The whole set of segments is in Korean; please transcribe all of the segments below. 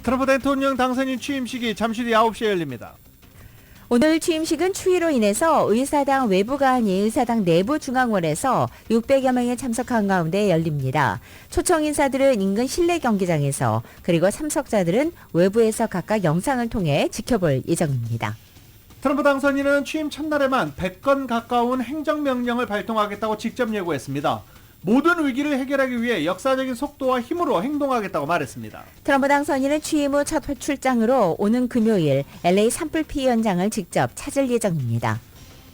트럼프 대통령 당선인 취임식이 잠시 뒤 9시에 열립니다. 오늘 취임식은 추위로 인해서 의사당 외부가 아닌 의사당 내부 중앙원에서 600여 명이 참석한 가운데 열립니다. 초청 인사들은 인근 실내 경기장에서, 그리고 참석자들은 외부에서 각각 영상을 통해 지켜볼 예정입니다. 트럼프 당선인은 취임 첫날에만 100건 가까운 행정명령을 발동하겠다고 직접 예고했습니다. 모든 위기를 해결하기 위해 역사적인 속도와 힘으로 행동하겠다고 말했습니다. 트럼프 당선인은 취임 후 첫 출장으로 오는 금요일 LA 산불 피해 현장을 직접 찾을 예정입니다.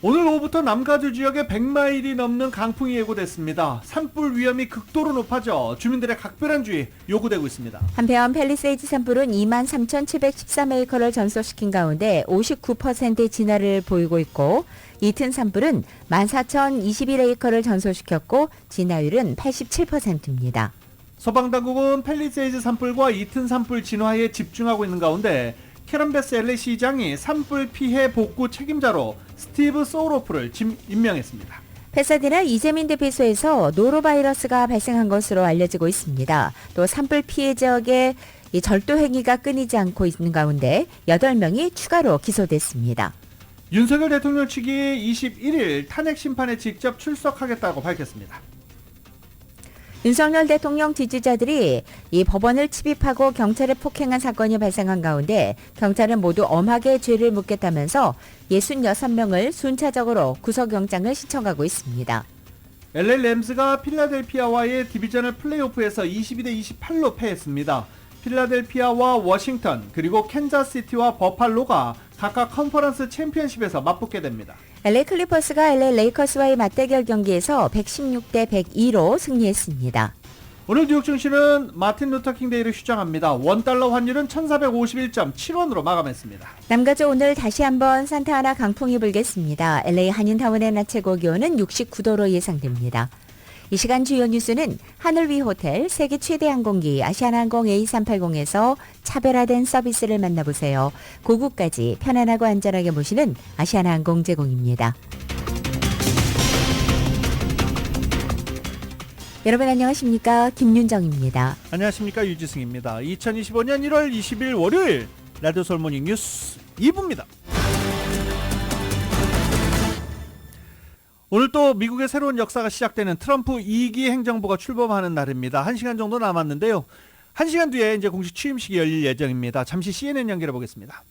오늘 오후부터 남가주 지역에 100마일이 넘는 강풍이 예고됐습니다. 산불 위험이 극도로 높아져 주민들의 각별한 주의 요구되고 있습니다. 한편 팰리세이드 산불은 23,713에이커를 전소시킨 가운데 59%의 진화를 보이고 있고, 이튼 산불은 14,021에이커를 전소시켰고 진화율은 87%입니다. 소방당국은 팰리세이드 산불과 이튼 산불 진화에 집중하고 있는 가운데 캐런 베스 LA 시장이 산불 피해 복구 책임자로 스티브 소우로프를 임명했습니다. 패사디나 이재민 대피소에서 노로바이러스가 발생한 것으로 알려지고 있습니다. 또 산불 피해 지역에 절도 행위가 끊이지 않고 있는 가운데 8명이 추가로 기소됐습니다. 윤석열 대통령 측이 21일 탄핵 심판에 직접 출석하겠다고 밝혔습니다. 윤석열 대통령 지지자들이 이 법원을 침입하고 경찰에 폭행한 사건이 발생한 가운데 경찰은 모두 엄하게 죄를 묻겠다면서 66명을 순차적으로 구속영장을 신청하고 있습니다. LA 램스가 필라델피아와의 디비전을 플레이오프에서 22대 28로 패했습니다. 필라델피아와 워싱턴, 그리고 캔자스시티와 버팔로가 각각 컨퍼런스 챔피언십에서 맞붙게 됩니다. LA 클리퍼스가 LA 레이커스와의 맞대결 경기에서 116대 102로 승리했습니다. 오늘 뉴욕 증시는 마틴 루터킹 데이를 휴장합니다. 원달러 환율은 1451.7원으로 마감했습니다. 남가주 오늘 다시 한번 산타하나 강풍이 불겠습니다. LA 한인타운의 낮 최고 기온은 69도로 예상됩니다. 이 시간 주요 뉴스는 하늘 위 호텔, 세계 최대 항공기 아시아나항공 A380에서 차별화된 서비스를 만나보세요. 고국까지 편안하고 안전하게 모시는 아시아나항공 제공입니다. 여러분 안녕하십니까? 김윤정입니다. 안녕하십니까? 유지승입니다. 2025년 1월 20일 월요일 라디오 솔모닝 뉴스 2부입니다. 오늘 또 미국의 새로운 역사가 시작되는 트럼프 2기 행정부가 출범하는 날입니다. 1시간 정도 남았는데요. 1시간 뒤에 이제 공식 취임식이 열릴 예정입니다. 잠시 CNN 연결해 보겠습니다.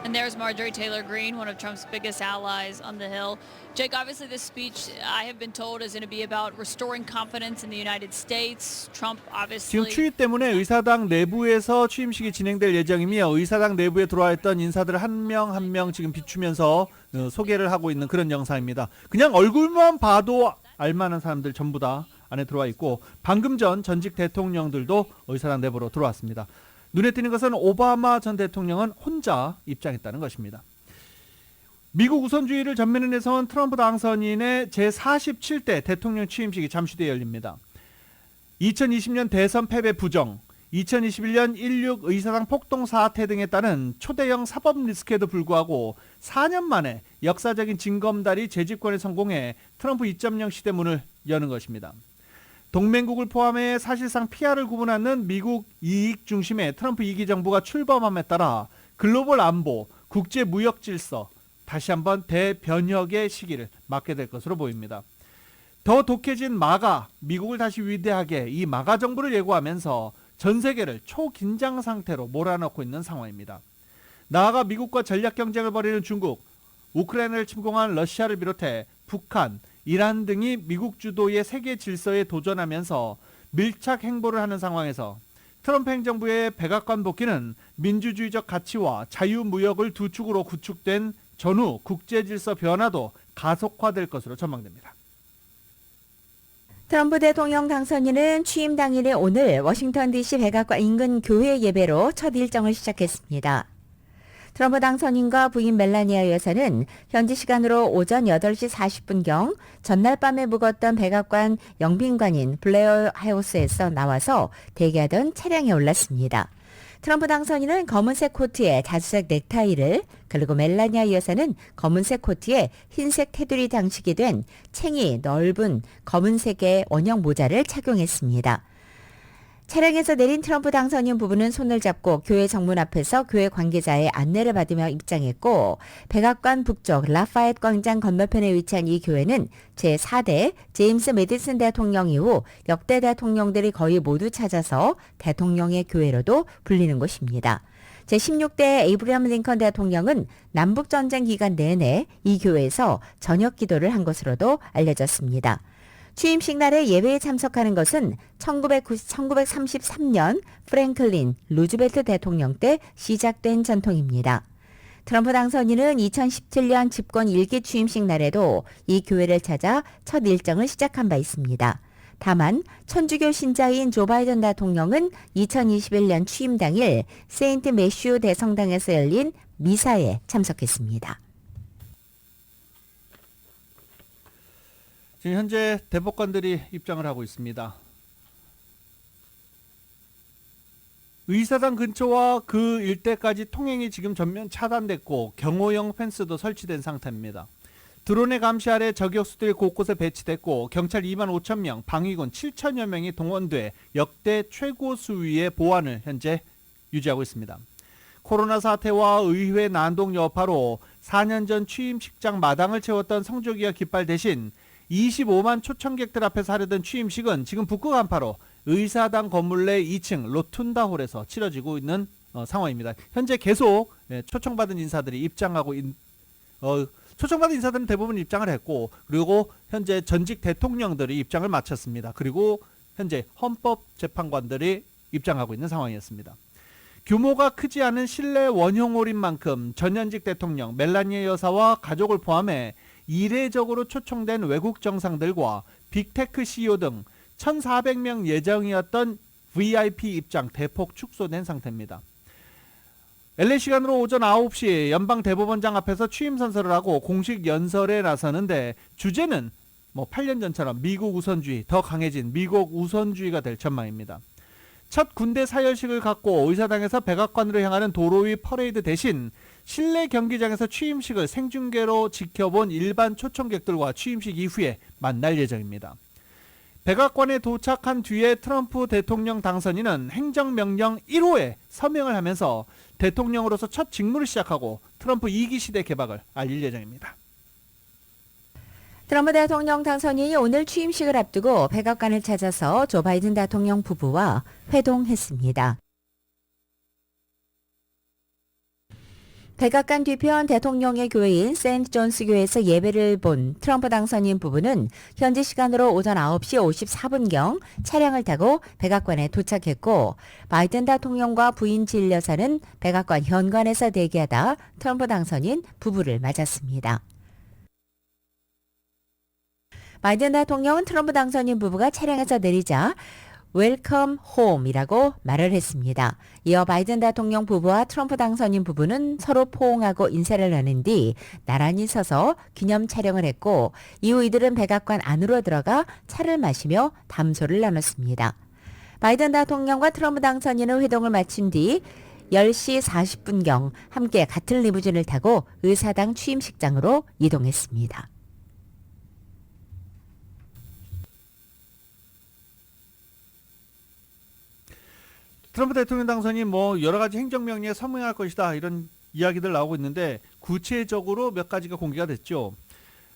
And there's Marjorie Taylor Greene, one of Trump's biggest allies on the Hill. Jake, obviously this speech, I have been told, is going to be about restoring confidence in the United States. Trump obviously... 지금 추위 때문에 의사당 내부에서 취임식이 진행될 예정이며 의사당 내부에 들어와 있던 인사들 한 명 한 명 지금 비추면서 소개를 하고 있는 그런 영상입니다. 그냥 얼굴만 봐도 알만한 사람들 전부 다 안에 들어와 있고, 방금 전 전직 대통령들도 의사당 내부로 들어왔습니다. 눈에 띄는 것은 오바마 전 대통령은 혼자 입장했다는 것입니다. 미국 우선주의를 전면에 내세운 트럼프 당선인의 제47대 대통령 취임식이 잠시 뒤에 열립니다. 2020년 대선 패배 부정, 2021년 16 의사당 폭동 사태 등에 따른 초대형 사법 리스크에도 불구하고 4년 만에 역사적인 징검다리 재집권에 성공해 트럼프 2.0 시대 문을 여는 것입니다. 동맹국을 포함해 사실상 피아를 구분하는 미국 이익 중심의 트럼프 2기 정부가 출범함에 따라 글로벌 안보, 국제 무역 질서, 다시 한번 대변혁의 시기를 맞게 될 것으로 보입니다. 더 독해진 마가, 미국을 다시 위대하게 이 마가 정부를 예고하면서 전 세계를 초긴장 상태로 몰아넣고 있는 상황입니다. 나아가 미국과 전략 경쟁을 벌이는 중국, 우크라이나를 침공한 러시아를 비롯해 북한, 이란 등이 미국 주도의 세계 질서에 도전하면서 밀착 행보를 하는 상황에서 트럼프 행정부의 백악관 복귀는 민주주의적 가치와 자유무역을 두 축으로 구축된 전후 국제질서 변화도 가속화될 것으로 전망됩니다. 트럼프 대통령 당선인은 취임 당일에 오늘 워싱턴 DC 백악관 인근 교회 예배로 첫 일정을 시작했습니다. 트럼프 당선인과 부인 멜라니아 여사는 현지 시간으로 오전 8시 40분경 전날 밤에 묵었던 백악관 영빈관인 블레어 하우스에서 나와서 대기하던 차량에 올랐습니다. 트럼프 당선인은 검은색 코트에 자주색 넥타이를, 그리고 멜라니아 여사는 검은색 코트에 흰색 테두리 장식이 된 챙이 넓은 검은색의 원형 모자를 착용했습니다. 차량에서 내린 트럼프 당선인 부부는 손을 잡고 교회 정문 앞에서 교회 관계자의 안내를 받으며 입장했고, 백악관 북쪽 라파엣 광장 건너편에 위치한 이 교회는 제4대 제임스 메디슨 대통령 이후 역대 대통령들이 거의 모두 찾아서 대통령의 교회로도 불리는 곳입니다. 제16대 에이브리엄 링컨 대통령은 남북전쟁 기간 내내 이 교회에서 저녁 기도를 한 것으로도 알려졌습니다. 취임식 날에 예배에 참석하는 것은 1933년 프랭클린 루즈벨트 대통령 때 시작된 전통입니다. 트럼프 당선인은 2017년 집권 1기 취임식 날에도 이 교회를 찾아 첫 일정을 시작한 바 있습니다. 다만 천주교 신자인 조 바이든 대통령은 2021년 취임 당일 세인트 매슈 대성당에서 열린 미사에 참석했습니다. 지금 현재 대법관들이 입장을 하고 있습니다. 의사당 근처와 그 일대까지 통행이 지금 전면 차단됐고 경호용 펜스도 설치된 상태입니다. 드론의 감시 아래 저격수들이 곳곳에 배치됐고 경찰 2만 5천 명, 방위군 7천여 명이 동원돼 역대 최고 수위의 보안을 현재 유지하고 있습니다. 코로나 사태와 의회 난동 여파로 4년 전 취임식장 마당을 채웠던 성조기와 깃발 대신 25만 초청객들 앞에서 하려던 취임식은 지금 북극 한파로 의사당 건물 내 2층 로툰다홀에서 치러지고 있는 상황입니다. 현재 계속 초청받은 인사들이 입장하고 초청받은 인사들은 대부분 입장을 했고, 그리고 현재 전직 대통령들이 입장을 마쳤습니다. 그리고 현재 헌법재판관들이 입장하고 있는 상황이었습니다. 규모가 크지 않은 실내 원형홀인 만큼 전현직 대통령 멜라니아 여사와 가족을 포함해 이례적으로 초청된 외국 정상들과 빅테크 CEO 등 1,400명 예정이었던 VIP 입장 대폭 축소된 상태입니다. LA 시간으로 오전 9시 연방 대법원장 앞에서 취임 선서를 하고 공식 연설에 나서는데, 주제는 8년 전처럼 미국 우선주의, 더 강해진 미국 우선주의가 될 전망입니다. 첫 군대 사열식을 갖고 의사당에서 백악관으로 향하는 도로 위 퍼레이드 대신 실내 경기장에서 취임식을 생중계로 지켜본 일반 초청객들과 취임식 이후에 만날 예정입니다. 백악관에 도착한 뒤에 트럼프 대통령 당선인은 행정명령 1호에 서명을 하면서 대통령으로서 첫 직무를 시작하고 트럼프 2기 시대 개막을 알릴 예정입니다. 트럼프 대통령 당선인이 오늘 취임식을 앞두고 백악관을 찾아서 조 바이든 대통령 부부와 회동했습니다. 백악관 뒤편 대통령의 교회인 세인트 존스 교회에서 예배를 본 트럼프 당선인 부부는 현지 시간으로 오전 9시 54분경 차량을 타고 백악관에 도착했고, 바이든 대통령과 부인 질 여사는 백악관 현관에서 대기하다 트럼프 당선인 부부를 맞았습니다. 바이든 대통령은 트럼프 당선인 부부가 차량에서 내리자 웰컴 홈이라고 말을 했습니다. 이어 바이든 대통령 부부와 트럼프 당선인 부부는 서로 포옹하고 인사를 나눈 뒤 나란히 서서 기념 촬영을 했고, 이후 이들은 백악관 안으로 들어가 차를 마시며 담소를 나눴습니다. 바이든 대통령과 트럼프 당선인은 회동을 마친 뒤 10시 40분경 함께 같은 리무진을 타고 의사당 취임식장으로 이동했습니다. 트럼프 대통령 당선이 여러 가지 행정명령에 서명할 것이다, 이런 이야기들 나오고 있는데 구체적으로 몇 가지가 공개가 됐죠.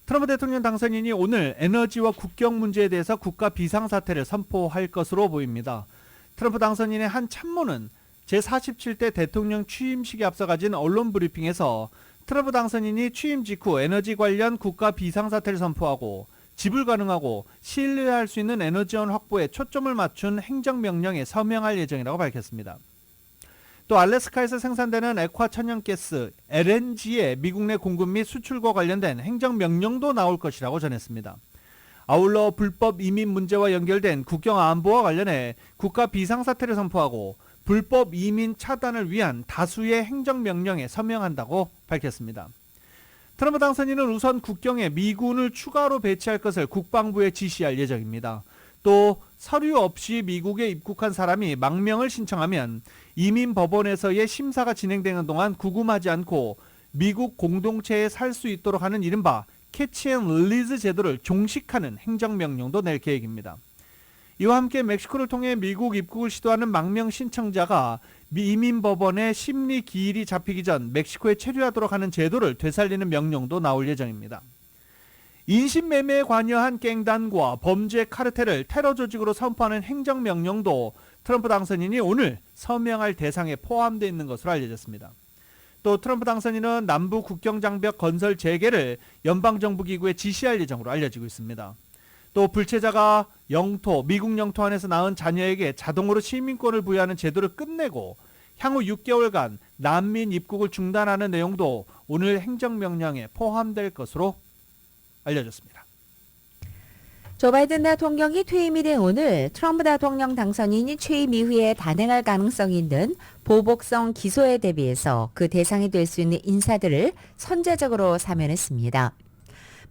트럼프 대통령 당선인이 오늘 에너지와 국경 문제에 대해서 국가 비상사태를 선포할 것으로 보입니다. 트럼프 당선인의 한 참모는 제47대 대통령 취임식에 앞서 가진 언론 브리핑에서 트럼프 당선인이 취임 직후 에너지 관련 국가 비상사태를 선포하고 지불 가능하고 신뢰할 수 있는 에너지원 확보에 초점을 맞춘 행정명령에 서명할 예정이라고 밝혔습니다. 또 알래스카에서 생산되는 액화 천연가스 LNG의 미국 내 공급 및 수출과 관련된 행정명령도 나올 것이라고 전했습니다. 아울러 불법 이민 문제와 연결된 국경 안보와 관련해 국가 비상사태를 선포하고 불법 이민 차단을 위한 다수의 행정명령에 서명한다고 밝혔습니다. 트럼프 당선인은 우선 국경에 미군을 추가로 배치할 것을 국방부에 지시할 예정입니다. 또 서류 없이 미국에 입국한 사람이 망명을 신청하면 이민법원에서의 심사가 진행되는 동안 구금하지 않고 미국 공동체에 살 수 있도록 하는 이른바 캐치 앤 릴리즈 제도를 종식하는 행정명령도 낼 계획입니다. 이와 함께 멕시코를 통해 미국 입국을 시도하는 망명 신청자가 이민법원의 심리 기일이 잡히기 전 멕시코에 체류하도록 하는 제도를 되살리는 명령도 나올 예정입니다. 인신매매에 관여한 갱단과 범죄 카르텔을 테러 조직으로 선포하는 행정명령도 트럼프 당선인이 오늘 서명할 대상에 포함되어 있는 것으로 알려졌습니다. 또 트럼프 당선인은 남부 국경장벽 건설 재개를 연방정부 기구에 지시할 예정으로 알려지고 있습니다. 또 불체자가 미국 영토 안에서 낳은 자녀에게 자동으로 시민권을 부여하는 제도를 끝내고 향후 6개월간 난민 입국을 중단하는 내용도 오늘 행정명령에 포함될 것으로 알려졌습니다. 조 바이든 대통령이 퇴임이 된 오늘 트럼프 대통령 당선인이 취임 이후에 단행할 가능성이 있는 보복성 기소에 대비해서 그 대상이 될 수 있는 인사들을 선제적으로 사면했습니다.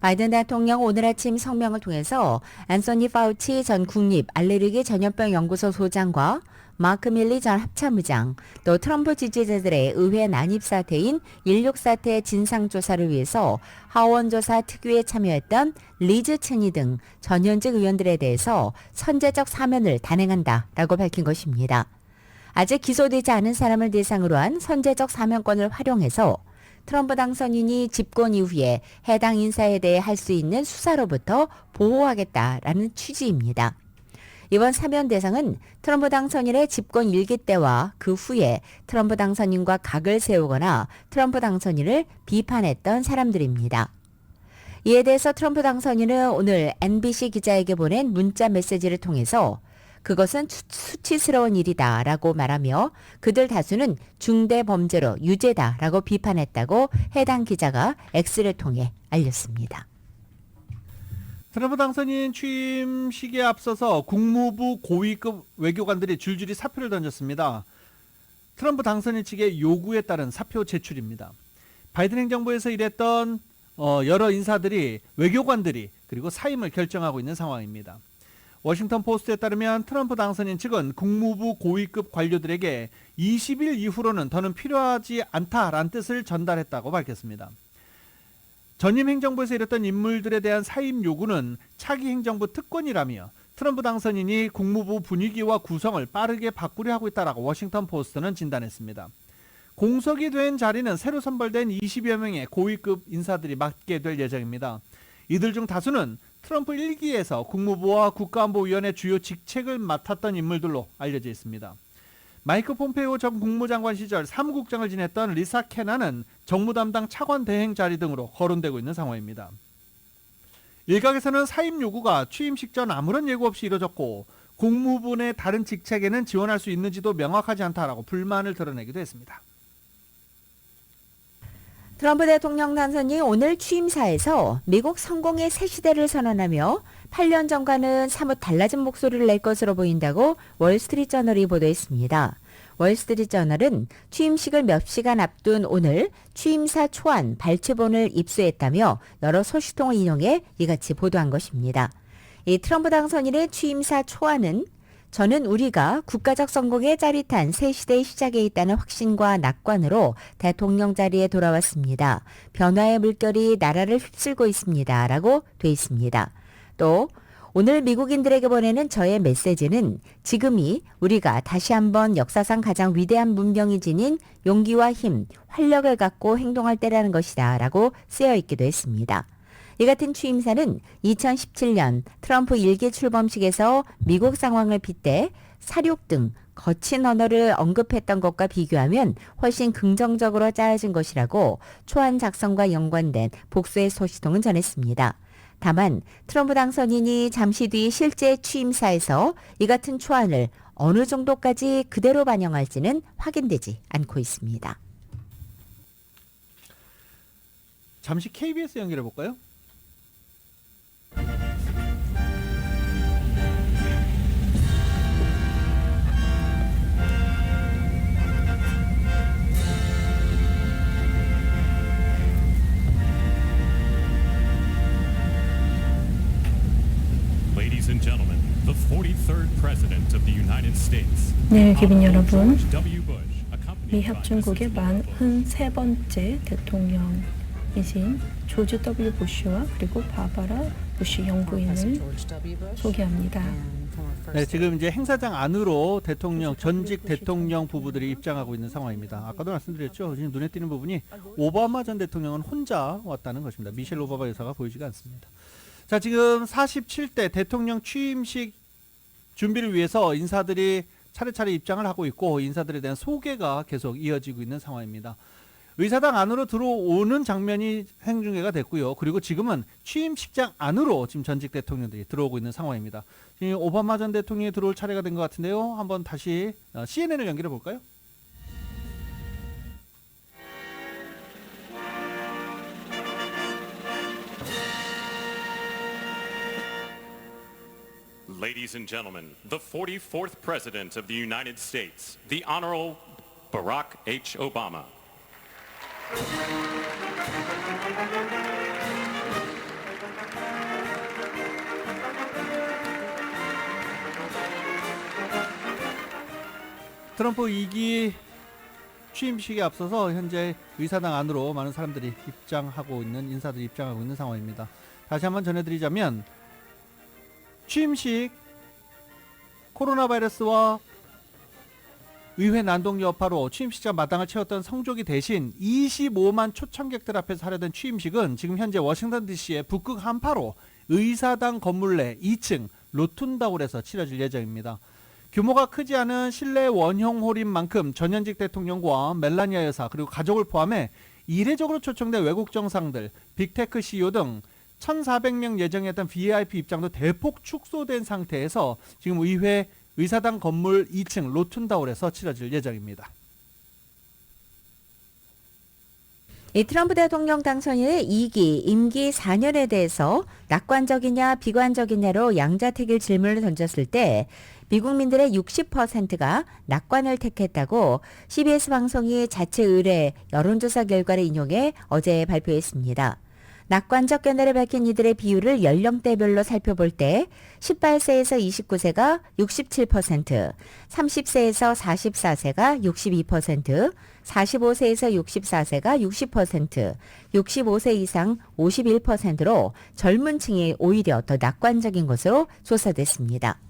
바이든 대통령 오늘 아침 성명을 통해서 앤서니 파우치 전 국립 알레르기 전염병 연구소 소장과 마크 밀리 전 합참의장, 또 트럼프 지지자들의 의회 난입 사태인 16 사태 진상조사를 위해서 하원조사 특위에 참여했던 리즈 체니 등 전현직 의원들에 대해서 선제적 사면을 단행한다라고 밝힌 것입니다. 아직 기소되지 않은 사람을 대상으로 한 선제적 사면권을 활용해서 트럼프 당선인이 집권 이후에 해당 인사에 대해 할 수 있는 수사로부터 보호하겠다라는 취지입니다. 이번 사면 대상은 트럼프 당선인의 집권 1기 때와 그 후에 트럼프 당선인과 각을 세우거나 트럼프 당선인을 비판했던 사람들입니다. 이에 대해서 트럼프 당선인은 오늘 NBC 기자에게 보낸 문자 메시지를 통해서 그것은 수치스러운 일이다라고 말하며 그들 다수는 중대 범죄로 유죄다라고 비판했다고 해당 기자가 X를 통해 알렸습니다. 트럼프 당선인 취임식에 앞서서 국무부 고위급 외교관들이 줄줄이 사표를 던졌습니다. 트럼프 당선인 측의 요구에 따른 사표 제출입니다. 바이든 행정부에서 일했던 여러 인사들이 외교관들이 그리고 사임을 결정하고 있는 상황입니다. 워싱턴 포스트에 따르면 트럼프 당선인 측은 국무부 고위급 관료들에게 20일 이후로는 더는 필요하지 않다라는 뜻을 전달했다고 밝혔습니다. 전임 행정부에서 일했던 인물들에 대한 사임 요구는 차기 행정부 특권이라며 트럼프 당선인이 국무부 분위기와 구성을 빠르게 바꾸려 하고 있다라고 워싱턴 포스트는 진단했습니다. 공석이 된 자리는 새로 선발된 20여 명의 고위급 인사들이 맡게 될 예정입니다. 이들 중 다수는 트럼프 1기에서 국무부와 국가안보위원회 주요 직책을 맡았던 인물들로 알려져 있습니다. 마이크 폼페이오 전 국무장관 시절 사무국장을 지냈던 리사 케나는 정무 담당 차관 대행 자리 등으로 거론되고 있는 상황입니다. 일각에서는 사임 요구가 취임식 전 아무런 예고 없이 이뤄졌고 국무부 내 다른 직책에는 지원할 수 있는지도 명확하지 않다라고 불만을 드러내기도 했습니다. 트럼프 대통령 당선인이 오늘 취임사에서 미국 성공의 새 시대를 선언하며 8년 전과는 사뭇 달라진 목소리를 낼 것으로 보인다고 월스트리트저널이 보도했습니다. 월스트리트저널은 취임식을 몇 시간 앞둔 오늘 취임사 초안 발췌본을 입수했다며 여러 소식통을 인용해 이같이 보도한 것입니다. 이 트럼프 당선인의 취임사 초안은 저는 우리가 국가적 성공의 짜릿한 새 시대의 시작에 있다는 확신과 낙관으로 대통령 자리에 돌아왔습니다. 변화의 물결이 나라를 휩쓸고 있습니다. 라고 돼 있습니다. 또 오늘 미국인들에게 보내는 저의 메시지는 지금이 우리가 다시 한번 역사상 가장 위대한 문명이 지닌 용기와 힘, 활력을 갖고 행동할 때라는 것이다. 라고 쓰여 있기도 했습니다. 이 같은 취임사는 2017년 트럼프 1기 출범식에서 미국 상황을 빗대 사륙 등 거친 언어를 언급했던 것과 비교하면 훨씬 긍정적으로 짜여진 것이라고 초안 작성과 연관된 복수의 소식통은 전했습니다. 다만 트럼프 당선인이 잠시 뒤 실제 취임사에서 이 같은 초안을 어느 정도까지 그대로 반영할지는 확인되지 않고 있습니다. 잠시 KBS 연결해 볼까요? Ladies and gentlemen, the 43rd President of the United States. 네, 귀빈 여러분. W. Bush, accompanied 미 by 합중국의 Mrs. Laura Bush. 43번째 대통령 이신 조지 W. 부시와 그리고 바바라 부시 영부인을 소개합니다. 네, 지금 이제 행사장 안으로 전직 대통령 부부들이 입장하고 있는 상황입니다. 아까도 말씀드렸죠. 지금 눈에 띄는 부분이 오바마 전 대통령은 혼자 왔다는 것입니다. 미셸 오바마 여사가 보이지가 않습니다. 자, 지금 47대 대통령 취임식 준비를 위해서 인사들이 차례차례 입장을 하고 있고 인사들에 대한 소개가 계속 이어지고 있는 상황입니다. 의사당 안으로 들어오는 장면이 생중계가 됐고요. 그리고 지금은 취임식장 안으로 지금 전직 대통령들이 들어오고 있는 상황입니다. 지금 오바마 전 대통령이 들어올 차례가 된 것 같은데요. 한번 다시 CNN을 연결해 볼까요? Ladies and gentlemen, the 44th President of the United States, the Honorable Barack H. Obama. 트럼프 2기 취임식에 앞서서 현재 의사당 안으로 많은 사람들이 인사들이 입장하고 있는 상황입니다. 다시 한번 전해드리자면 취임식 코로나 바이러스와 의회 난동 여파로 취임식장 마당을 채웠던 성조기 대신 25만 초청객들 앞에서 하려던 취임식은 지금 현재 워싱턴 DC의 북극 한파로 의사당 건물 내 2층 로툰다홀에서 치러질 예정입니다. 규모가 크지 않은 실내 원형 홀인 만큼 전현직 대통령과 멜라니아 여사 그리고 가족을 포함해 이례적으로 초청된 외국 정상들, 빅테크 CEO 등 1,400명 예정했던 VIP 입장도 대폭 축소된 상태에서 지금 의사당 건물 2층 로툰다홀에서 치러질 예정입니다. 이 트럼프 대통령 당선인의 2기 임기 4년에 대해서 낙관적이냐 비관적이냐로 양자택일 질문을 던졌을 때 미국민들의 60%가 낙관을 택했다고 CBS 방송이 자체 의뢰 여론조사 결과를 인용해 어제 발표했습니다. 낙관적 견해를 밝힌 이들의 비율을 연령대별로 살펴볼 때 18세에서 29세가 67%, 30세에서 44세가 62%, 45세에서 64세가 60%, 65세 이상 51%로 젊은 층이 오히려 더 낙관적인 것으로 조사됐습니다.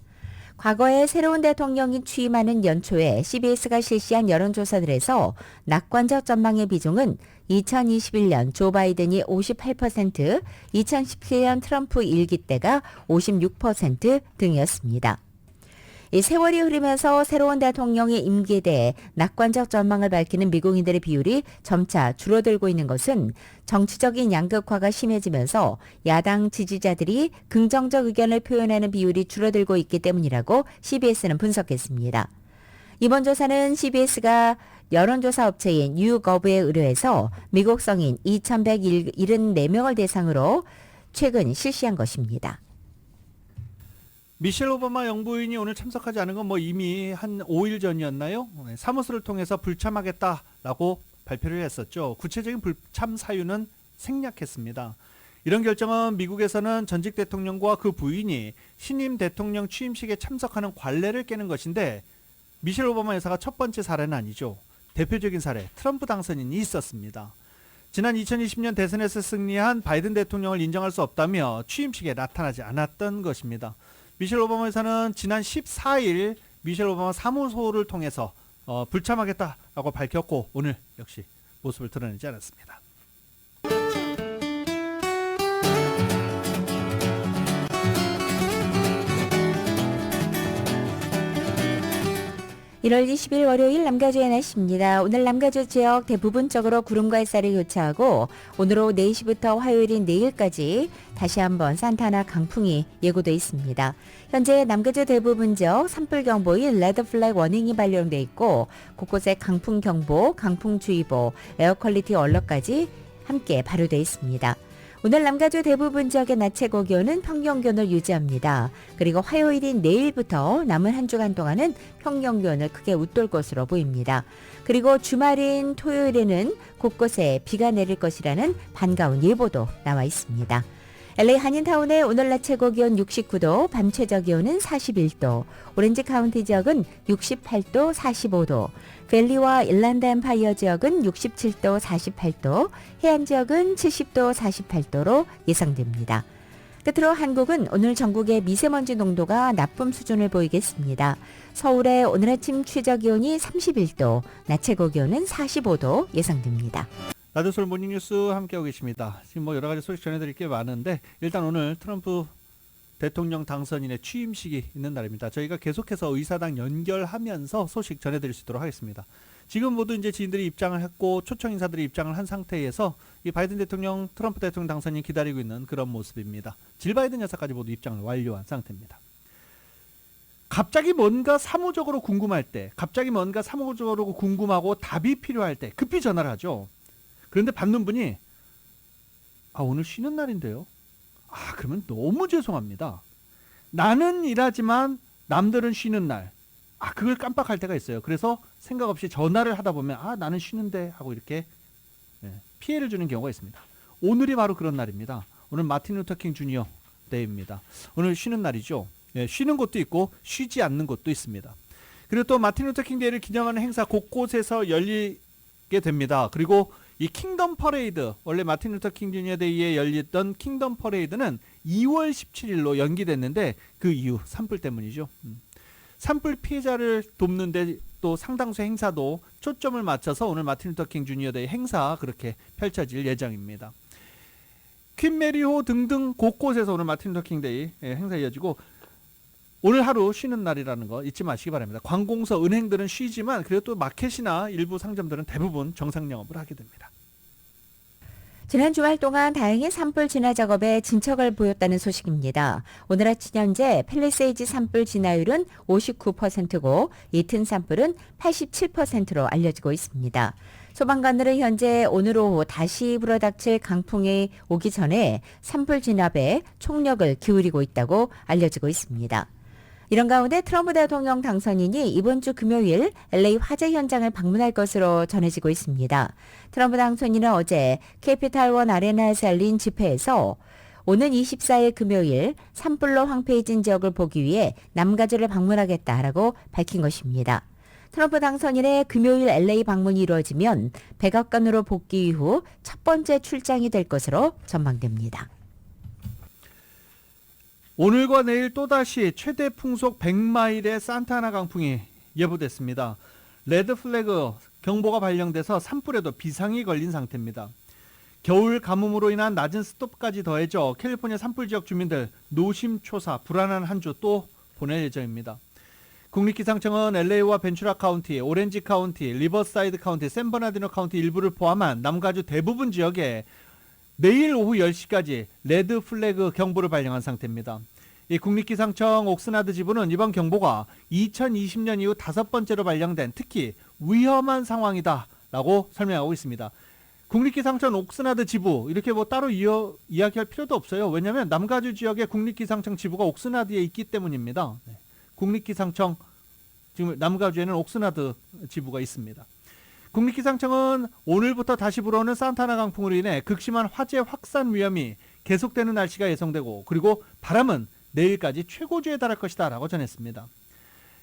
과거에 새로운 대통령이 취임하는 연초에 CBS가 실시한 여론조사들에서 낙관적 전망의 비중은 2021년 조 바이든이 58%, 2017년 트럼프 1기 때가 56% 등이었습니다. 이 세월이 흐르면서 새로운 대통령의 임기에 대해 낙관적 전망을 밝히는 미국인들의 비율이 점차 줄어들고 있는 것은 정치적인 양극화가 심해지면서 야당 지지자들이 긍정적 의견을 표현하는 비율이 줄어들고 있기 때문이라고 CBS는 분석했습니다. 이번 조사는 CBS가 여론조사 업체인 YouGov에 의뢰해서 미국 성인 2,174명을 대상으로 최근 실시한 것입니다. 미셸 오바마 영부인이 오늘 참석하지 않은 건 이미 한 5일 전이었나요? 사무소를 통해서 불참하겠다라고 발표를 했었죠. 구체적인 불참 사유는 생략했습니다. 이런 결정은 미국에서는 전직 대통령과 그 부인이 신임 대통령 취임식에 참석하는 관례를 깨는 것인데 미셸 오바마 여사가 첫 번째 사례는 아니죠. 대표적인 사례, 트럼프 당선인이 있었습니다. 지난 2020년 대선에서 승리한 바이든 대통령을 인정할 수 없다며 취임식에 나타나지 않았던 것입니다. 미셸 오바마 여사는 지난 14일 미셸 오바마 사무소를 통해서 불참하겠다라고 밝혔고 오늘 역시 모습을 드러내지 않았습니다. 1월 20일 월요일 남가주의 날씨입니다. 오늘 남가주 지역 대부분적으로 구름과 햇살이 교차하고 오늘 오후 4시부터 화요일인 내일까지 다시 한번 산타나 강풍이 예고돼 있습니다. 현재 남가주 대부분 지역 산불경보인 레드플래그 워닝이 발령돼 있고 곳곳에 강풍경보, 강풍주의보, 에어퀄리티 얼럿까지 함께 발효돼 있습니다. 오늘 남가주 대부분 지역의 낮 최고 기온은 평년 기온을 유지합니다. 그리고 화요일인 내일부터 남은 한 주간 동안은 평년 기온을 크게 웃돌 것으로 보입니다. 그리고 주말인 토요일에는 곳곳에 비가 내릴 것이라는 반가운 예보도 나와 있습니다. LA 한인타운의 오늘 낮 최고 기온 69도, 밤 최저 기온은 41도, 오렌지 카운티 지역은 68도, 45도, 밸리와 일랜드 엠파이어 지역은 67도, 48도, 해안 지역은 70도, 48도로 예상됩니다. 끝으로 한국은 오늘 전국의 미세먼지 농도가 나쁨 수준을 보이겠습니다. 서울의 오늘 아침 최저 기온이 31도, 낮 최고 기온은 45도 예상됩니다. 라디오솔 모닝뉴스 함께하고 계십니다. 지금 뭐 여러 가지 소식 전해드릴 게 많은데 일단 오늘 트럼프 대통령 당선인의 취임식이 있는 날입니다. 저희가 계속해서 의사당 연결하면서 소식 전해드릴 수 있도록 하겠습니다. 지금 모두 이제 지인들이 입장을 했고 초청 인사들이 입장을 한 상태에서 이 바이든 대통령, 트럼프 대통령 당선인 기다리고 있는 그런 모습입니다. 질 바이든 여사까지 모두 입장을 완료한 상태입니다. 갑자기 뭔가 사무적으로 궁금할 때, 갑자기 뭔가 사무적으로 궁금하고 답이 필요할 때 급히 전화를 하죠. 그런데 받는 분이 오늘 쉬는 날인데요. 그러면 너무 죄송합니다. 나는 일하지만 남들은 쉬는 날. 그걸 깜빡할 때가 있어요. 그래서 생각 없이 전화를 하다 보면 나는 쉬는데 하고 이렇게 피해를 주는 경우가 있습니다. 오늘이 바로 그런 날입니다. 오늘 마틴 루터 킹 주니어 데이입니다. 오늘 쉬는 날이죠. 쉬는 곳도 있고 쉬지 않는 곳도 있습니다. 그리고 또 마틴 루터 킹 데이를 기념하는 행사 곳곳에서 열리게 됩니다. 그리고 이 킹덤 퍼레이드, 원래 마틴 루터 킹 주니어 데이에 열렸던 킹덤 퍼레이드는 2월 17일로 연기됐는데 그 이유 산불 때문이죠. 산불 피해자를 돕는데 또 상당수 행사도 초점을 맞춰서 오늘 마틴 루터 킹 주니어 데이 행사 그렇게 펼쳐질 예정입니다. 퀸 메리호 등등 곳곳에서 오늘 마틴 루터 킹 데이 행사 이어지고 오늘 하루 쉬는 날이라는 거 잊지 마시기 바랍니다. 관공서, 은행들은 쉬지만 그래도 또 마켓이나 일부 상점들은 대부분 정상 영업을 하게 됩니다. 지난 주말 동안 다행히 산불 진화 작업에 진척을 보였다는 소식입니다. 오늘 아침 현재 팰리세이드 산불 진화율은 59%고 옅은 산불은 87%로 알려지고 있습니다. 소방관들은 현재 오늘 오후 다시 불어닥칠 강풍이 오기 전에 산불 진압에 총력을 기울이고 있다고 알려지고 있습니다. 이런 가운데 트럼프 대통령 당선인이 이번 주 금요일 LA 화재 현장을 방문할 것으로 전해지고 있습니다. 트럼프 당선인은 어제 캐피탈원 아레나에서 열린 집회에서 오는 24일 금요일 산불로 황폐해진 지역을 보기 위해 남가주를 방문하겠다라고 밝힌 것입니다. 트럼프 당선인의 금요일 LA 방문이 이루어지면 백악관으로 복귀 이후 첫 번째 출장이 될 것으로 전망됩니다. 오늘과 내일 또다시 최대 풍속 100마일의 산타나 강풍이 예보됐습니다. 레드 플래그 경보가 발령돼서 산불에도 비상이 걸린 상태입니다. 겨울 가뭄으로 인한 낮은 습도까지 더해져 캘리포니아 산불 지역 주민들 노심초사 불안한 한 주 또 보낼 예정입니다. 국립기상청은 LA와 벤츄라 카운티, 오렌지 카운티, 리버사이드 카운티, 샌버나디노 카운티 일부를 포함한 남가주 대부분 지역에 내일 오후 10시까지 레드 플래그 경보를 발령한 상태입니다. 이 국립기상청 옥스나드 지부는 이번 경보가 2020년 이후 5번째로 발령된 특히 위험한 상황이다라고 설명하고 있습니다. 국립기상청 옥스나드 지부 이렇게 뭐 따로 이야기할 필요도 없어요. 왜냐하면 남가주 지역의 국립기상청 지부가 옥스나드에 있기 때문입니다. 국립기상청 지금 남가주에는 옥스나드 지부가 있습니다. 국립기상청은 오늘부터 다시 불어오는 산타나 강풍으로 인해 극심한 화재 확산 위험이 계속되는 날씨가 예상되고 그리고 바람은 내일까지 최고조에 달할 것이다 라고 전했습니다.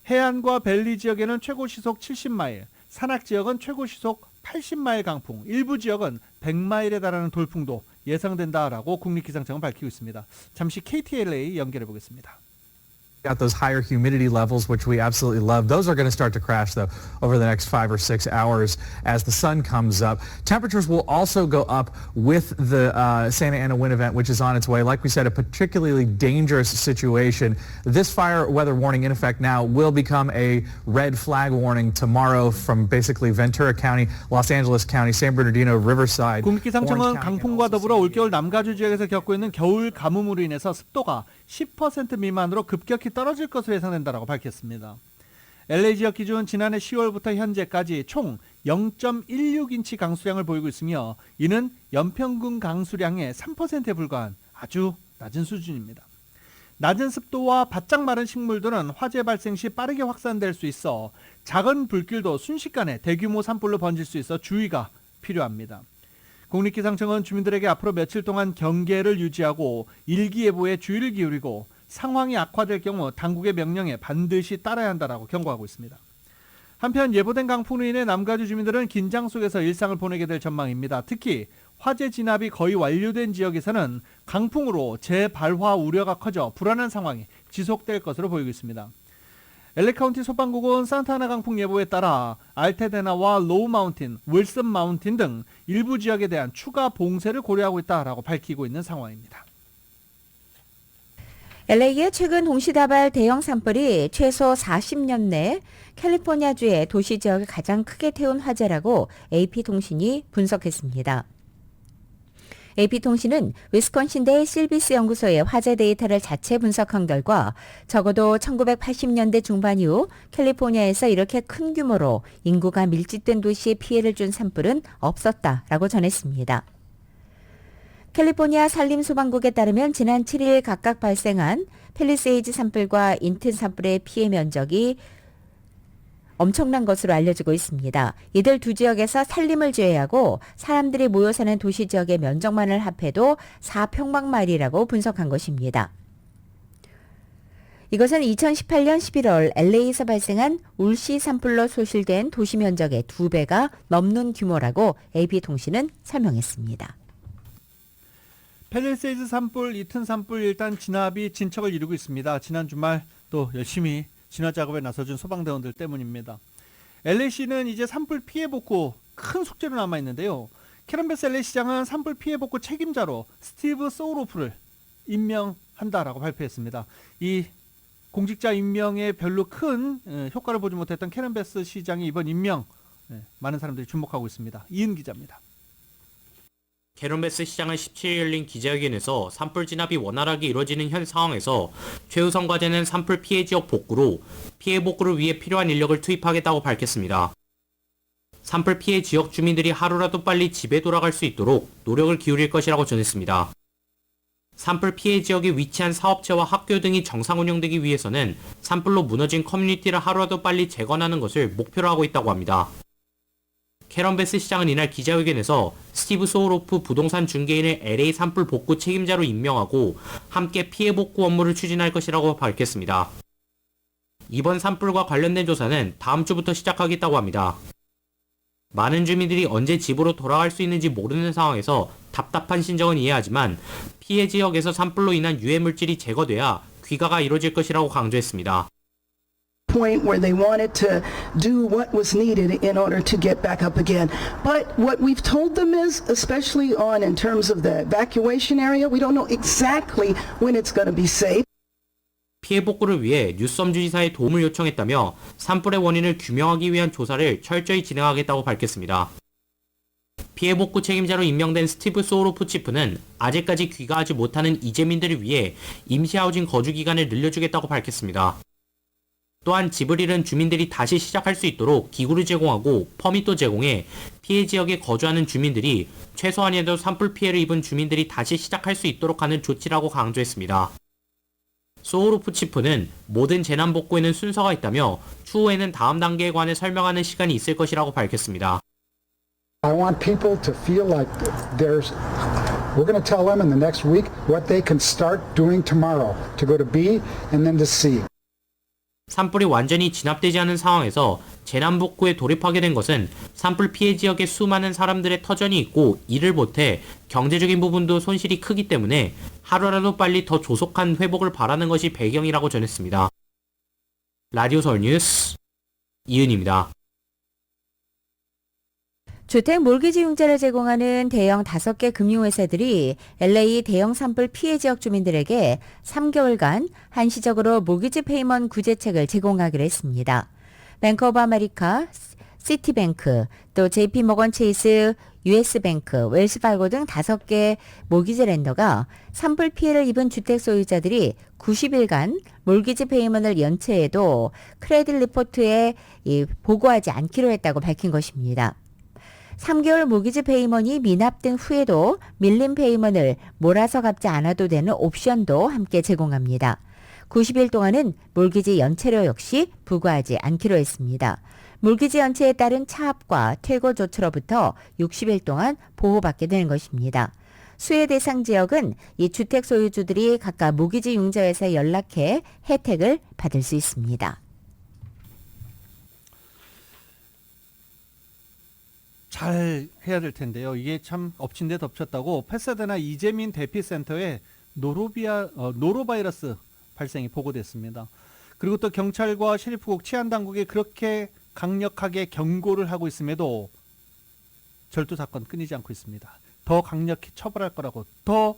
해안과 밸리 지역에는 최고 시속 70마일, 산악 지역은 최고 시속 80마일 강풍, 일부 지역은 100마일에 달하는 돌풍도 예상된다라고 국립기상청은 밝히고 있습니다. 잠시 KTLA 연결해 보겠습니다. Got those higher humidity levels, which we absolutely love. Those are going to start to crash, though, over the next 5 or 6 hours as the sun comes up. Temperatures will also go up with the Santa Ana wind event, which is on its way. Like we said, a particularly dangerous situation. This fire weather warning in effect now will become a red flag warning tomorrow from basically Ventura County, Los Angeles County, San Bernardino, Riverside. 국립기상청은 강풍과 더불어 올겨울 남가주 지역에서 겪고 있는 겨울 가뭄으로 인해서 습도가 10% 미만으로 급격히 떨어질 것으로 예상된다라고 밝혔습니다. LA 지역 기준 지난해 10월부터 현재까지 총 0.16인치 강수량을 보이고 있으며 이는 연평균 강수량의 3%에 불과한 아주 낮은 수준입니다. 낮은 습도와 바짝 마른 식물들은 화재 발생 시 빠르게 확산될 수 있어 작은 불길도 순식간에 대규모 산불로 번질 수 있어 주의가 필요합니다. 국립기상청은 주민들에게 앞으로 며칠 동안 경계를 유지하고 일기예보에 주의를 기울이고 상황이 악화될 경우 당국의 명령에 반드시 따라야 한다라고 경고하고 있습니다. 한편 예보된 강풍으로 인해 남가주 주민들은 긴장 속에서 일상을 보내게 될 전망입니다. 특히 화재 진압이 거의 완료된 지역에서는 강풍으로 재발화 우려가 커져 불안한 상황이 지속될 것으로 보이고 있습니다. LA 카운티 소방국은 산타아나 강풍 예보에 따라 알테데나와 로우 마운틴, 윌슨 마운틴 등 일부 지역에 대한 추가 봉쇄를 고려하고 있다라고 밝히고 있는 상황입니다. LA의 최근 동시다발 대형 산불이 최소 40년 내 캘리포니아주의 도시 지역을 가장 크게 태운 화재라고 AP통신이 분석했습니다. AP통신은 위스콘신대 실비스 연구소의 화재 데이터를 자체 분석한 결과 적어도 1980년대 중반 이후 캘리포니아에서 이렇게 큰 규모로 인구가 밀집된 도시에 피해를 준 산불은 없었다라고 전했습니다. 캘리포니아 산림소방국에 따르면 지난 7일 각각 발생한 팰리세이즈 산불과 인튼 산불의 피해 면적이 엄청난 것으로 알려지고 있습니다. 이들 두 지역에서 산림을 제외하고 사람들이 모여 사는 도시 지역의 면적만을 합해도 4평방마일이라고 분석한 것입니다. 이것은 2018년 11월 LA에서 발생한 울시 산불로 소실된 도시 면적의 2배가 넘는 규모라고 AP통신은 설명했습니다. 팰리세이즈 산불, 이튼 산불 일단 진압이 진척을 이루고 있습니다. 지난 주말 또 열심히 진화 작업에 나서준 소방대원들 때문입니다. LA시는 이제 산불 피해 복구 큰 숙제로 남아있는데요. 캐런베스 LA시장은 산불 피해 복구 책임자로 스티브 소우로프를 임명한다라고 발표했습니다. 이 공직자 임명에 별로 큰 효과를 보지 못했던 캐런베스 시장의 이번 임명 많은 사람들이 주목하고 있습니다. 이은 기자입니다. 캐런베스 시장은 17일 열린 기자회견에서 산불 진압이 원활하게 이루어지는 현 상황에서 최우선 과제는 산불 피해 지역 복구로 피해 복구를 위해 필요한 인력을 투입하겠다고 밝혔습니다. 산불 피해 지역 주민들이 하루라도 빨리 집에 돌아갈 수 있도록 노력을 기울일 것이라고 전했습니다. 산불 피해 지역에 위치한 사업체와 학교 등이 정상 운영되기 위해서는 산불로 무너진 커뮤니티를 하루라도 빨리 재건하는 것을 목표로 하고 있다고 합니다. 캐런베스 시장은 이날 기자회견에서 스티브 소우로프 부동산 중개인을 LA 산불 복구 책임자로 임명하고 함께 피해 복구 업무를 추진할 것이라고 밝혔습니다. 이번 산불과 관련된 조사는 다음 주부터 시작하겠다고 합니다. 많은 주민들이 언제 집으로 돌아갈 수 있는지 모르는 상황에서 답답한 심정은 이해하지만 피해 지역에서 산불로 인한 유해 물질이 제거돼야 귀가가 이루어질 것이라고 강조했습니다. Point where they wanted to do what was needed in order to get back up again. But what we've told them is, especially in terms of the evacuation area, we don't know exactly when it's going to be safe. 피해 복구를 위해 뉴섬 주지사의 도움을 요청했다며 산불의 원인을 규명하기 위한 조사를 철저히 진행하겠다고 밝혔습니다. 피해 복구 책임자로 임명된 스티브 소우로프 치프는 아직까지 귀가하지 못하는 이재민들을 위해 임시 하우징 거주 기간을 늘려주겠다고 밝혔습니다. 또한 집을 잃은 주민들이 다시 시작할 수 있도록 기구를 제공하고 퍼밋도 제공해 피해 지역에 거주하는 주민들이 최소한이라도 산불 피해를 입은 주민들이 다시 시작할 수 있도록 하는 조치라고 강조했습니다. 소우로프 치프는 모든 재난 복구에는 순서가 있다며 추후에는 다음 단계에 관해 설명하는 시간이 있을 것이라고 밝혔습니다. I want people to feel like we're going to tell them in the next week what they can start doing tomorrow to go to B and then to C. 산불이 완전히 진압되지 않은 상황에서 재난 복구에 돌입하게 된 것은 산불 피해 지역에 수많은 사람들의 터전이 있고 일을 못해 경제적인 부분도 손실이 크기 때문에 하루라도 빨리 더 조속한 회복을 바라는 것이 배경이라고 전했습니다. 라디오 서울 뉴스 이은입니다. 주택 몰기지 융자를 제공하는 대형 5개 금융회사들이 LA 대형 산불 피해 지역 주민들에게 3개월간 한시적으로 모기지 페이먼 구제책을 제공하기로 했습니다. 뱅크 오브 아메리카, 시티뱅크, 또 JP모건 체이스, US뱅크, 웰스파고 등 5개 모기지 렌더가 산불 피해를 입은 주택 소유자들이 90일간 몰기지 페이먼을 연체해도 크레딧 리포트에 보고하지 않기로 했다고 밝힌 것입니다. 3개월 모기지 페이먼이 미납된 후에도 밀린 페이먼을 몰아서 갚지 않아도 되는 옵션도 함께 제공합니다. 90일 동안은 몰기지 연체료 역시 부과하지 않기로 했습니다. 물기지 연체에 따른 차압과 퇴거 조치로부터 60일 동안 보호받게 되는 것입니다. 수혜 대상 지역은 이 주택 소유주들이 각각 모기지 융자회사에 연락해 혜택을 받을 수 있습니다. 잘 해야 될 텐데요. 이게 참 엎친 데 덮쳤다고 패사데나 이재민 대피센터에 노로바이러스 발생이 보고됐습니다. 그리고 또 경찰과 셰리프국 치안당국이 그렇게 강력하게 경고를 하고 있음에도 절도 사건 끊이지 않고 있습니다. 더 강력히 처벌할 거라고 더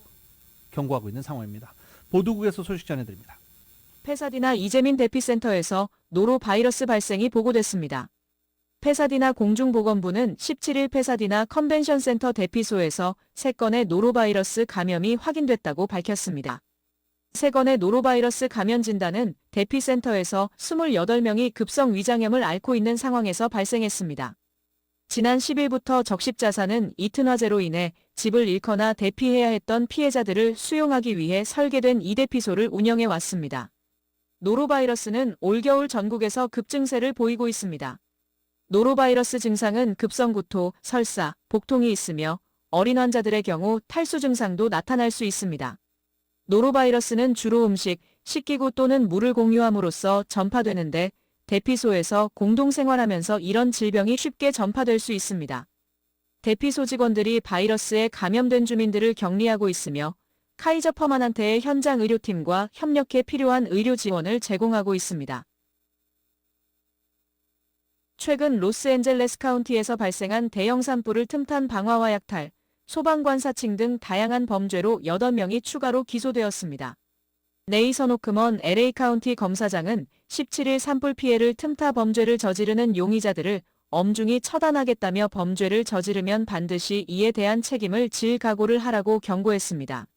경고하고 있는 상황입니다. 보도국에서 소식 전해드립니다. 페사디나 이재민 대피센터에서 노로바이러스 발생이 보고됐습니다. 페사디나 공중보건부는 17일 페사디나 컨벤션센터 대피소에서 3건의 노로바이러스 감염이 확인됐다고 밝혔습니다. 3건의 노로바이러스 감염 진단은 대피센터에서 28명이 급성 위장염을 앓고 있는 상황에서 발생했습니다. 지난 10일부터 적십자사는 이튼화재로 인해 집을 잃거나 대피해야 했던 피해자들을 수용하기 위해 설계된 이 대피소를 운영해 왔습니다. 노로바이러스는 올겨울 전국에서 급증세를 보이고 있습니다. 노로바이러스 증상은 급성구토, 설사, 복통이 있으며 어린 환자들의 경우 탈수 증상도 나타날 수 있습니다. 노로바이러스는 주로 음식, 식기구 또는 물을 공유함으로써 전파되는데 대피소에서 공동생활하면서 이런 질병이 쉽게 전파될 수 있습니다. 대피소 직원들이 바이러스에 감염된 주민들을 격리하고 있으며 카이저 퍼마난테의 현장 의료팀과 협력해 필요한 의료 지원을 제공하고 있습니다. 최근 로스앤젤레스 카운티에서 발생한 대형 산불을 틈탄 방화와 약탈, 소방관사칭 등 다양한 범죄로 8명이 추가로 기소되었습니다. 네이선 오크먼 LA 카운티 검사장은 17일 산불 피해를 틈타 범죄를 저지르는 용의자들을 엄중히 처단하겠다며 범죄를 저지르면 반드시 이에 대한 책임을 질 각오를 하라고 경고했습니다.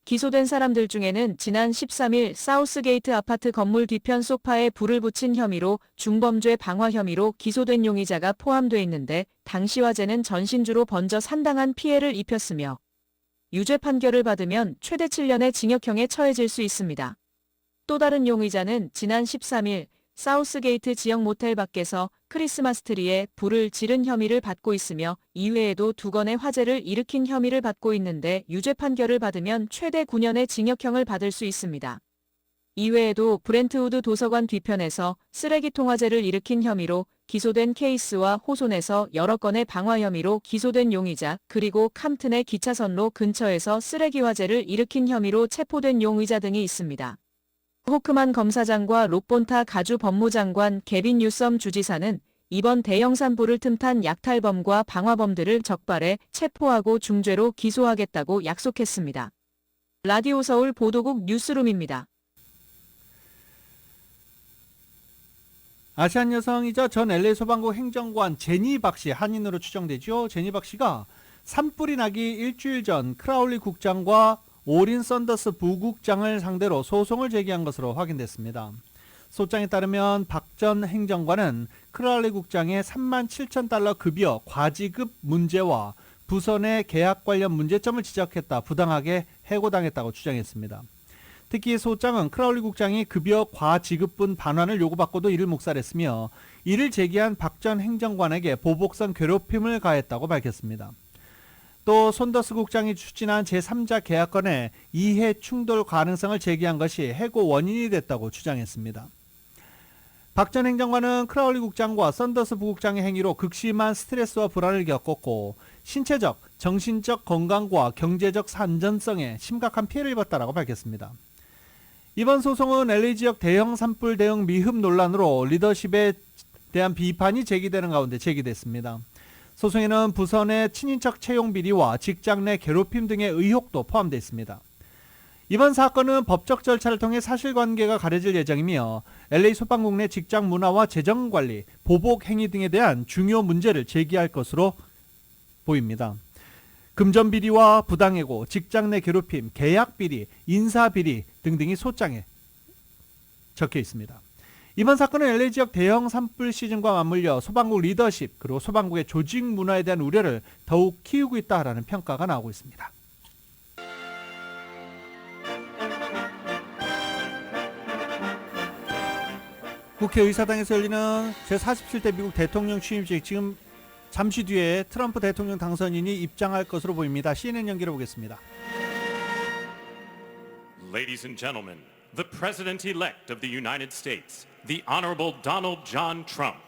기소된 사람들 중에는 지난 13일 사우스게이트 아파트 건물 뒤편 소파에 불을 붙인 혐의로 중범죄 방화 혐의로 기소된 용의자가 포함돼 있는데 당시 화재는 전신주로 번져 상당한 피해를 입혔으며 유죄 판결을 받으면 최대 7년의 징역형에 처해질 수 있습니다. 또 다른 용의자는 지난 13일 사우스게이트 지역 모텔 밖에서 크리스마스 트리에 불을 지른 혐의를 받고 있으며 이외에도 2건의 화재를 일으킨 혐의를 받고 있는데 유죄 판결을 받으면 최대 9년의 징역형을 받을 수 있습니다. 이외에도 브렌트우드 도서관 뒤편에서 쓰레기통 화재를 일으킨 혐의로 기소된 케이스와 호손에서 여러 건의 방화 혐의로 기소된 용의자, 그리고 캄튼의 기차선로 근처에서 쓰레기 화재를 일으킨 혐의로 체포된 용의자 등이 있습니다. 호크만 검사장과 록본타 가주 법무장관 게빈 뉴섬 주지사는 이번 대형 산불을 틈탄 약탈범과 방화범들을 적발해 체포하고 중죄로 기소하겠다고 약속했습니다. 라디오 서울 보도국 뉴스룸입니다. 아시안 여성이자 전 LA 소방국 행정관 제니 박씨, 한인으로 추정되죠. 제니 박씨가 산불이 나기 일주일 전 크라울리 국장과 오린 썬더스 부국장을 상대로 소송을 제기한 것으로 확인됐습니다. 소장에 따르면 박 전 행정관은 크라울리 국장의 37,000달러 급여 과지급 문제와 부서 내 계약 관련 문제점을 지적했다 부당하게 해고당했다고 주장했습니다. 특히 소장은 크라울리 국장이 급여 과지급분 반환을 요구받고도 이를 묵살했으며 이를 제기한 박 전 행정관에게 보복성 괴롭힘을 가했다고 밝혔습니다. 또 손더스 국장이 추진한 제3자 계약건에 이해 충돌 가능성을 제기한 것이 해고 원인이 됐다고 주장했습니다. 박 전 행정관은 크라울리 국장과 썬더스 부국장의 행위로 극심한 스트레스와 불안을 겪었고 신체적, 정신적 건강과 경제적 안전성에 심각한 피해를 입었다라고 밝혔습니다. 이번 소송은 LA 지역 대형 산불 대응 미흡 논란으로 리더십에 대한 비판이 제기되는 가운데 제기됐습니다. 소송에는 부서 내 친인척 채용 비리와 직장 내 괴롭힘 등의 의혹도 포함되어 있습니다. 이번 사건은 법적 절차를 통해 사실관계가 가려질 예정이며 LA 소방국 내 직장 문화와 재정관리, 보복 행위 등에 대한 중요 문제를 제기할 것으로 보입니다. 금전 비리와 부당해고, 직장 내 괴롭힘, 계약 비리, 인사 비리 등등이 소장에 적혀 있습니다. 이번 사건은 LA 지역 대형 산불 시즌과 맞물려 소방국 리더십 그리고 소방국의 조직 문화에 대한 우려를 더욱 키우고 있다라는 평가가 나오고 있습니다. 국회의사당에서 열리는 제47대 미국 대통령 취임식, 지금 잠시 뒤에 트럼프 대통령 당선인이 입장할 것으로 보입니다. CNN 연결해 보겠습니다. Ladies and gentlemen, the President-elect of the United States, the Honorable Donald John Trump.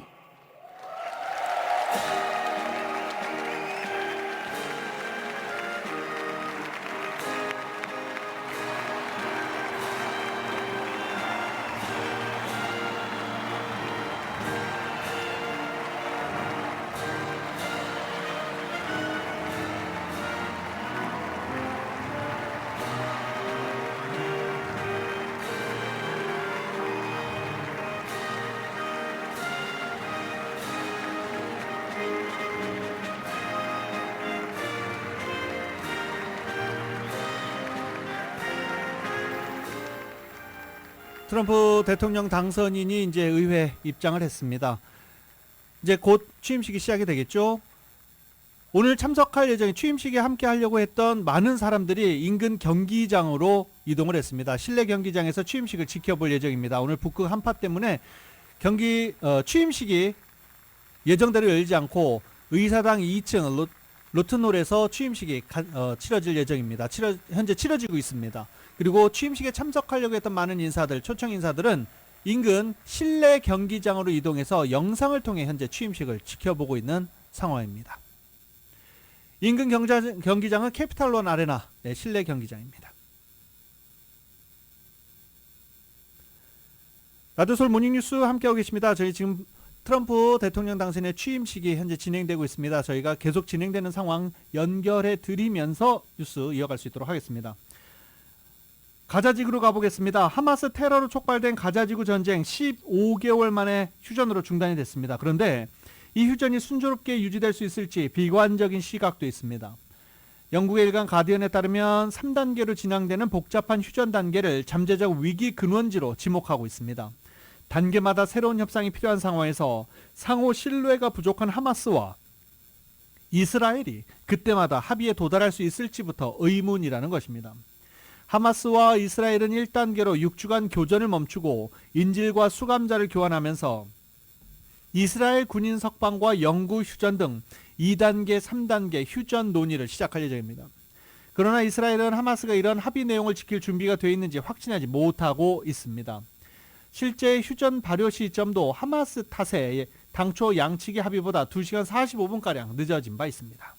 트럼프 대통령 당선인이 이제 의회 입장을 했습니다. 이제 곧 취임식이 시작이 되겠죠. 오늘 참석할 예정에 취임식에 함께 하려고 했던 많은 사람들이 인근 경기장으로 이동을 했습니다. 실내 경기장에서 취임식을 지켜볼 예정입니다. 오늘 북극 한파 때문에 취임식이 예정대로 열리지 않고 의사당 2층 로튼홀에서 취임식이 치러질 예정입니다. 현재 치러지고 있습니다. 그리고 취임식에 참석하려고 했던 많은 인사들, 초청 인사들은 인근 실내 경기장으로 이동해서 영상을 통해 현재 취임식을 지켜보고 있는 상황입니다. 인근 경기장은 캐피탈원 아레나 실내 경기장입니다. 라디오서울 모닝뉴스 함께하고 계십니다. 저희 지금 트럼프 대통령 당선인의 취임식이 현재 진행되고 있습니다. 저희가 계속 진행되는 상황 연결해 드리면서 뉴스 이어갈 수 있도록 하겠습니다. 가자지구로 가보겠습니다. 하마스 테러로 촉발된 가자지구 전쟁 15개월 만에 휴전으로 중단이 됐습니다. 그런데 이 휴전이 순조롭게 유지될 수 있을지 비관적인 시각도 있습니다. 영국의 일간 가디언에 따르면 3단계로 진행되는 복잡한 휴전 단계를 잠재적 위기 근원지로 지목하고 있습니다. 단계마다 새로운 협상이 필요한 상황에서 상호 신뢰가 부족한 하마스와 이스라엘이 그때마다 합의에 도달할 수 있을지부터 의문이라는 것입니다. 하마스와 이스라엘은 1단계로 6주간 교전을 멈추고 인질과 수감자를 교환하면서 이스라엘 군인 석방과 영구 휴전 등 2단계, 3단계 휴전 논의를 시작할 예정입니다. 그러나 이스라엘은 하마스가 이런 합의 내용을 지킬 준비가 되어 있는지 확신하지 못하고 있습니다. 실제 휴전 발효 시점도 하마스 탓에 당초 양측의 합의보다 2시간 45분가량 늦어진 바 있습니다.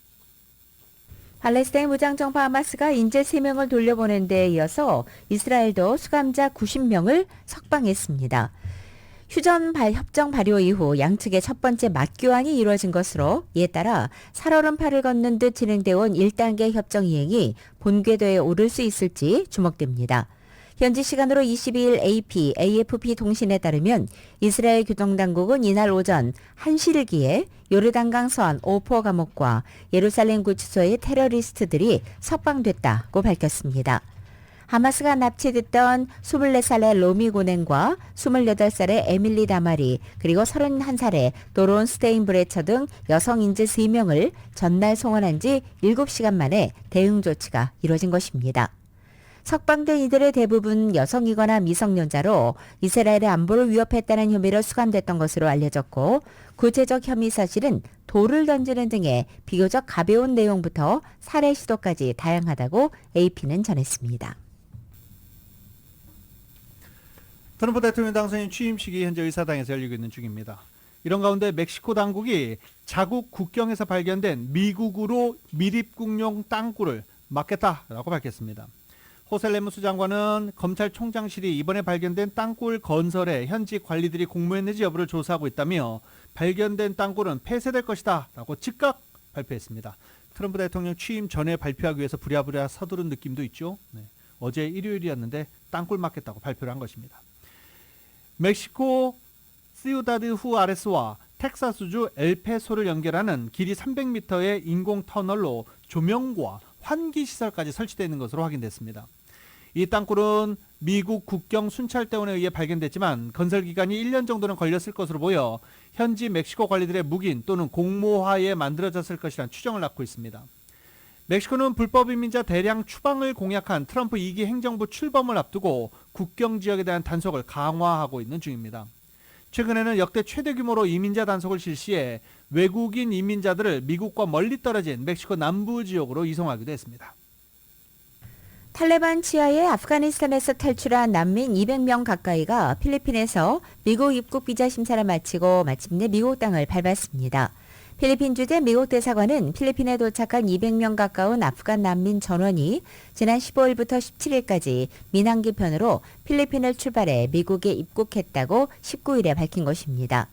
팔레스타인 무장정파 하마스가 인질 3명을 돌려보낸 데에 이어서 이스라엘도 수감자 90명을 석방했습니다. 휴전 협정 발효 이후 양측의 첫 번째 맞교환이 이루어진 것으로 이에 따라 살얼음판을 걷는 듯 진행되어 온 1단계 협정 이행이 본궤도에 오를 수 있을지 주목됩니다. 현지 시간으로 22일 AFP 통신에 따르면 이스라엘 교통당국은 이날 오전 1시를 기해 요르단강 서안 오포 감옥과 예루살렘 구치소의 테러리스트들이 석방됐다고 밝혔습니다. 하마스가 납치됐던 24살의 로미 고넨과 28살의 에밀리 다마리 그리고 31살의 도론 스테인브레처 등 여성 인질 3명을 전날 송환한 지 7시간 만에 대응 조치가 이루어진 것입니다. 석방된 이들의 대부분 여성이거나 미성년자로 이스라엘의 안보를 위협했다는 혐의로 수감됐던 것으로 알려졌고 구체적 혐의 사실은 돌을 던지는 등의 비교적 가벼운 내용부터 살해 시도까지 다양하다고 AP는 전했습니다. 트럼프 대통령 당선인 취임식이 현재 의사당에서 열리고 있는 중입니다. 이런 가운데 멕시코 당국이 자국 국경에서 발견된 미국으로 밀입국용 땅굴을 막겠다라고 밝혔습니다. 호세 레무스 장관은 검찰총장실이 이번에 발견된 땅굴 건설에 현지 관리들이 공모했는지 여부를 조사하고 있다며 발견된 땅굴은 폐쇄될 것이다 라고 즉각 발표했습니다. 트럼프 대통령 취임 전에 발표하기 위해서 부랴부랴 서두른 느낌도 있죠. 어제 일요일이었는데 땅굴 막겠다고 발표를 한 것입니다. 멕시코 시우다드 후아레스와 텍사스주 엘페소를 연결하는 길이 300m의 인공 터널로 조명과 환기시설까지 설치되어 있는 것으로 확인됐습니다. 이 땅굴은 미국 국경 순찰대원에 의해 발견됐지만 건설 기간이 1년 정도는 걸렸을 것으로 보여 현지 멕시코 관리들의 묵인 또는 공모하에 만들어졌을 것이라는 추정을 낳고 있습니다. 멕시코는 불법 이민자 대량 추방을 공약한 트럼프 2기 행정부 출범을 앞두고 국경 지역에 대한 단속을 강화하고 있는 중입니다. 최근에는 역대 최대 규모로 이민자 단속을 실시해 외국인 이민자들을 미국과 멀리 떨어진 멕시코 남부 지역으로 이송하기도 했습니다. 탈레반 치하에 아프가니스탄에서 탈출한 난민 200명 가까이가 필리핀에서 미국 입국 비자 심사를 마치고 마침내 미국 땅을 밟았습니다. 필리핀 주재 미국 대사관은 필리핀에 도착한 200명 가까운 아프간 난민 전원이 지난 15일부터 17일까지 민항기 편으로 필리핀을 출발해 미국에 입국했다고 19일에 밝힌 것입니다.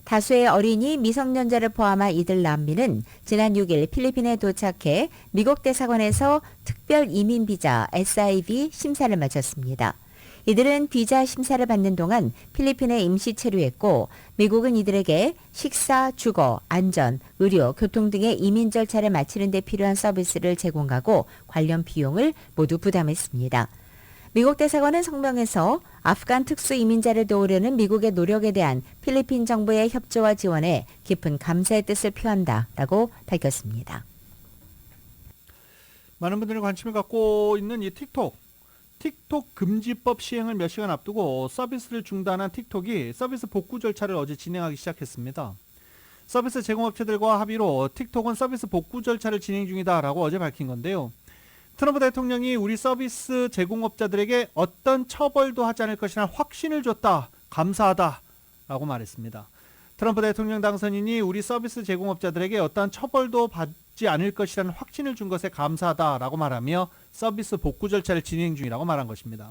다수의 어린이, 미성년자를 포함한 이들 난민은 지난 6일 필리핀에 도착해 미국 대사관에서 특별 이민 비자 SIV 심사를 마쳤습니다. 이들은 비자 심사를 받는 동안 필리핀에 임시 체류했고 미국은 이들에게 식사, 주거, 안전, 의료, 교통 등의 이민 절차를 마치는 데 필요한 서비스를 제공하고 관련 비용을 모두 부담했습니다. 미국 대사관은 성명에서 아프간 특수 이민자를 도우려는 미국의 노력에 대한 필리핀 정부의 협조와 지원에 깊은 감사의 뜻을 표한다라고 밝혔습니다. 많은 분들이 관심을 갖고 있는 이 틱톡 금지법 시행을 몇 시간 앞두고 서비스를 중단한 틱톡이 서비스 복구 절차를 어제 진행하기 시작했습니다. 서비스 제공업체들과 합의로 틱톡은 서비스 복구 절차를 진행 중이다라고 어제 밝힌 건데요. 트럼프 대통령이 우리 서비스 제공업자들에게 어떤 처벌도 하지 않을 것이라는 확신을 줬다. 감사하다라고 말했습니다. 트럼프 대통령 당선인이 우리 서비스 제공업자들에게 어떠한 처벌도 받지 않을 것이라는 확신을 준 것에 감사하다라고 말하며 서비스 복구 절차를 진행 중이라고 말한 것입니다.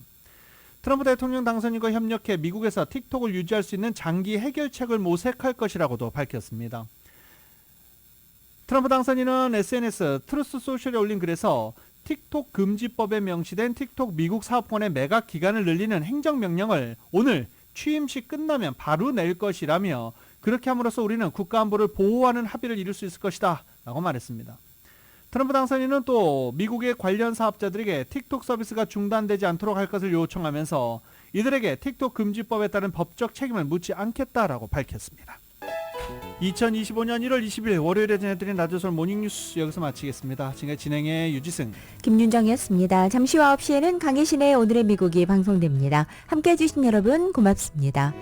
트럼프 대통령 당선인과 협력해 미국에서 틱톡을 유지할 수 있는 장기 해결책을 모색할 것이라고도 밝혔습니다. 트럼프 당선인은 SNS 트루스 소셜에 올린 글에서 틱톡 금지법에 명시된 틱톡 미국 사업권의 매각 기간을 늘리는 행정명령을 오늘 취임식 끝나면 바로 낼 것이라며 그렇게 함으로써 우리는 국가안보를 보호하는 합의를 이룰 수 있을 것이다 라고 말했습니다. 트럼프 당선인은 또 미국의 관련 사업자들에게 틱톡 서비스가 중단되지 않도록 할 것을 요청하면서 이들에게 틱톡 금지법에 따른 법적 책임을 묻지 않겠다라고 밝혔습니다. 2025년 1월 20일 월요일에 전해드린 라디오솔 모닝뉴스 여기서 마치겠습니다. 지금까지 진행의 유지승, 김윤정이었습니다. 잠시 후 9시에는 강혜신의 오늘의 미국이 방송됩니다. 함께해 주신 여러분 고맙습니다.